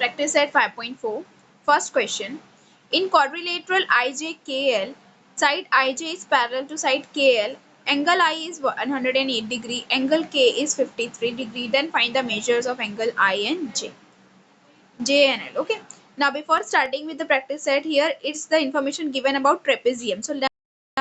Practice set 5.4. First question. In quadrilateral IJKL, side IJ is parallel to side KL. Angle I is 108 degree. Angle K is 53 degree. Then find the measures of angle I and J and L. Okay. Now before starting with the practice set, here it's the information given about trapezium. So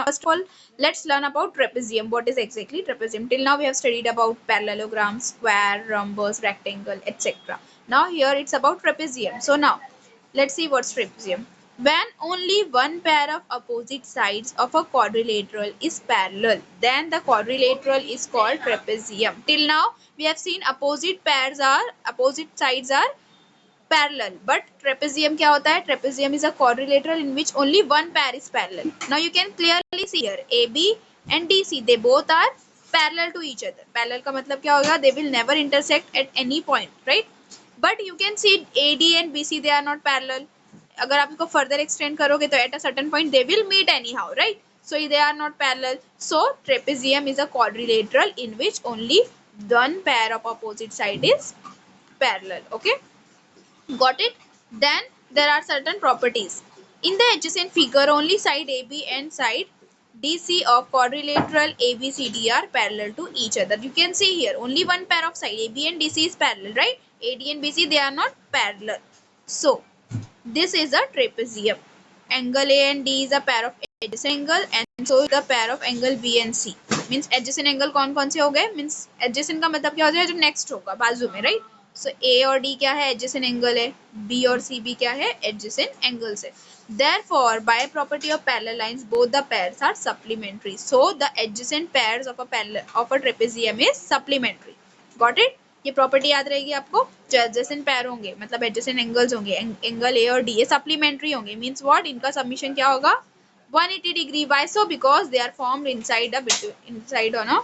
first of all, let's learn about trapezium. What is exactly trapezium? Till now we have studied about parallelogram, square, rhombus, rectangle, etc. Now here it's about trapezium. So now let's see what's trapezium. When only one pair of opposite sides of a quadrilateral is parallel, then the quadrilateral is called trapezium. Till now we have seen opposite sides are parallel, but trapezium क्या होता है? Trapezium is a quadrilateral in which only one pair is parallel. Now you can clearly see here AB and DC, they both are parallel to each other. Parallel का मतलब क्या होगा? They will never intersect at any point, right? But you can see AD and BC, they are not parallel. अगर आप इसको further extend करोगे तो at a certain point they will meet anyhow, right? So they are not parallel. So trapezium is a quadrilateral in which only one pair of opposite side is parallel. Okay, got it? Then there are certain properties. In the adjacent figure, only side AB and side DC of quadrilateral ABCD are parallel to each other. You can see here only one pair of side AB and DC is parallel, right? AD and BC, they are not parallel. So this is a trapezium. Angle A and D is a pair of adjacent angle, and so is the pair of angle B and C. Means adjacent angle कौन कौन से हो गए? Means adjacent का मतलब क्या हो जाएगा? जो next होगा बाजू में, right? So A और D क्या है? Adjacent angle है. B और C भी क्या है? Adjacent angles है. Therefore, by property of parallel lines, both the pairs are supplementary. So the adjacent pairs of a trapezium is supplementary. Got it? ये प्रॉपर्टी याद रहेगी आपको. जो एडजेसेंट पैर होंगे मतलब एडजेसेंट एंगल्स होंगे, एंगल ए और डी, ये सप्लीमेंट्री होंगे. Means what? इनका सबमिशन क्या होगा? 180 degree. Why so? Because they are formed inside on a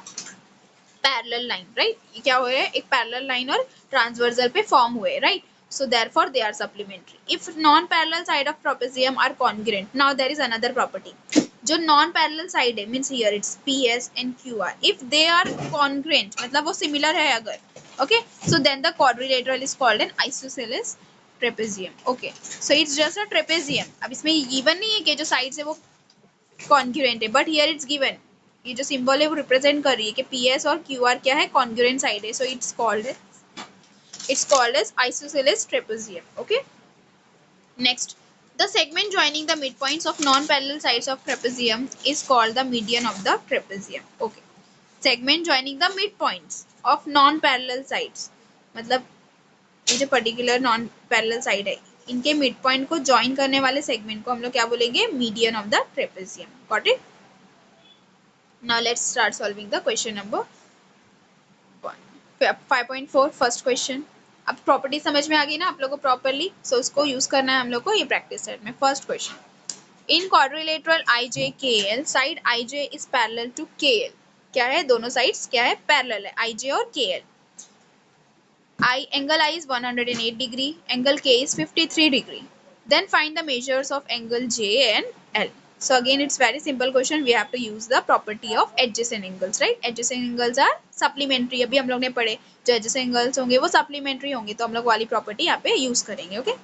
parallel line, right? ये क्या हो रहा है? एक पैरेलल लाइन और ट्रांसवर्सल पे फॉर्म हुए, right? So therefore they are supplementary. If non-parallel side of trapezium are congruent, now there is another property. जो non-parallel side है, means here it's PS and QR. If they are congruent, मतलब वो similar है अगर, okay, so then the quadrilateral is called an isosceles trapezium. Okay, so it's just a trapezium. अब इसमें given नहीं है कि जो sides है वो congruent है, but here it's given. ये जो सिंबल है वो रिप्रेजेंट कर रही है कि PS और QR क्या है? कॉन्ग्रुएंट साइड है. So it's called as isosceles trapezium. Okay, next, the segment joining the midpoints of non-parallel sides of trapezium is called the median of the trapezium. Okay, segment joining the midpoints of non-parallel sides मतलब ये जो particular non parallel side है, इनके mid point को join करने वाले segment को हम लोग क्या बोलेंगे? Median of the trapezium. Got it? Now let's start solving the question number 5.4. First question. अब प्रॉपर्टी समझ में आ गई ना आप लोगों को प्रॉपरली, सो उसको यूज करना है हम लोग को ये प्रैक्टिस सेट में. First question. In quadrilateral IJKL, side IJ is parallel to KL. क्या है? दोनों साइड्स क्या है? पैरेलल है, IJ और KL. Angle I is 108 degree, angle K is 53 degree. Then find the measures of angle J and L. So again it's very simple question. We have to use the property of adjacent angles, right? Adjacent angles are supplementary. अभी हम लोग ने पढ़े जो adjacent angles होंगे वो supplementary होंगे, तो हम लोग वाली property यहाँ पे use करेंगे. Okay?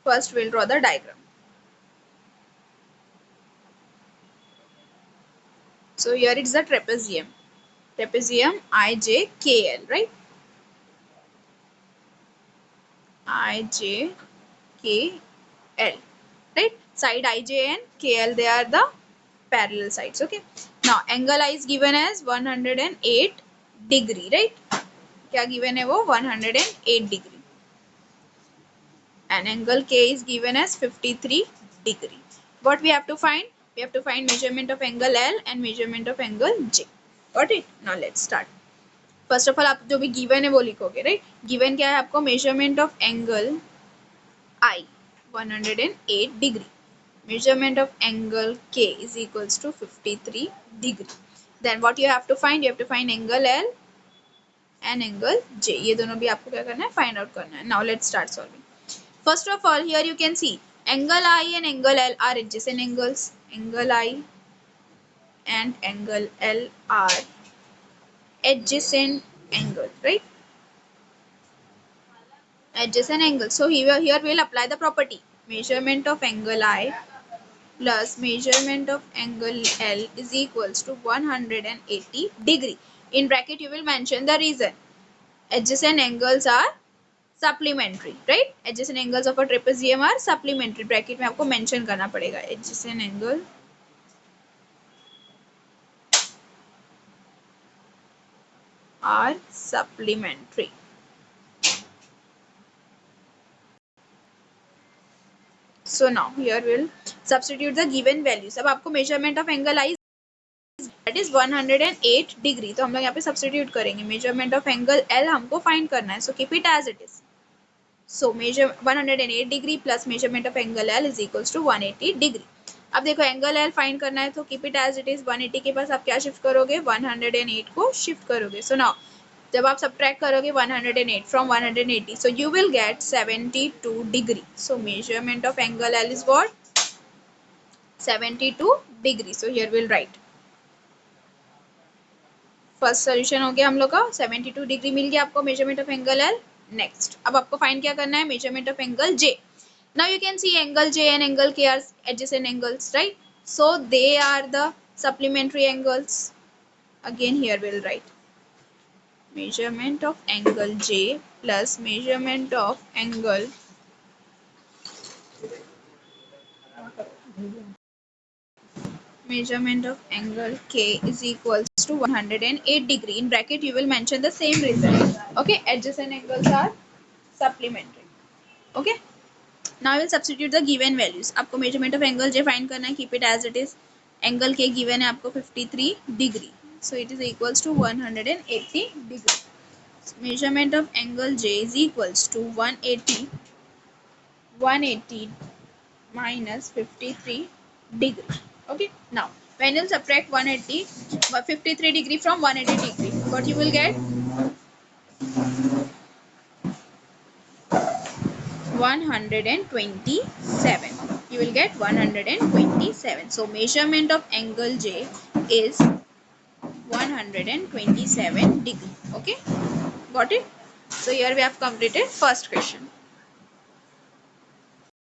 First we'll draw the diagram. So here it's the trapezium. Trapezium IJKL, right? IJKL, right? Side IJ and KL, they are the parallel sides. Okay, now angle I is given as 108 degree, right? क्या given है वो? 108 degree. And angle K is given as 53 degree. What we have to find? We have to find measurement of angle L and measurement of angle J. Got it? Now let's start. First of all आप जो भी given है वो लिखोगे, right? Given क्या है आपको? Measurement of angle I 108 degree. Measurement of angle K is equals to 53 degree. Then what you have to find? You have to find angle L and angle J. ये दोनों भी आपको क्या करना है? Find out करना है. Now let's start solving. First of all, here you can see Angle I and angle L are adjacent angles. Angle I and angle L are adjacent angles, right? Adjacent angles. So here we'll apply the property. Measurement of angle I plus measurement of angle L is equals to 180 degree. In bracket you will mention the reason. Adjacent angles are supplementary, right? Adjacent angles of a trapezium are supplementary. Bracket में आपको mention करना पड़ेगा. Adjacent angle are supplementary. So now here we'll substitute the given values. अब आपको measurement of angle I that is 108 degree. तो हम लोग यहाँ पे substitute करेंगे. Measurement of angle L हमको find करना है. So keep it as it is. So measure 108 degree plus measurement of angle L is equals to 180 degree. अब देखो एंगल L फाइंड करना है तो keep it as it is. 180 के पास आप क्या शिफ्ट करोगे? 108 को शिफ्ट करोगे. सो नाउ जब आप सबट्रैक्ट करोगे 108 from 180, so you will get 72 degree. So measurement of angle L is what? 72 degree. So here we'll write. First solution हो गया हम लोग का. 72 डिग्री मिल गया आपको measurement of angle L. Next अब आपको फाइंड क्या करना है? Measurement of angle J. Now you can see angle J and angle K are adjacent angles, right? So they are the supplementary angles. Again here we'll write measurement of angle J plus measurement of angle K is equals to 108 degree. In bracket you will mention the same result. Okay, adjacent angles are supplementary. Okay, now we'll substitute the given values. आपको measurement of angle J find करना है. Keep it as it is. Angle K given है आपको 53 degree. So it is equals to 180 degree. So measurement of angle J is equals to 180 minus 53 degree. Okay, now when you subtract 53 degree from 180 degree, what you will get? 127. You will get 127. So measurement of angle J is 127 degree. Okay, got it? So here we have completed first question.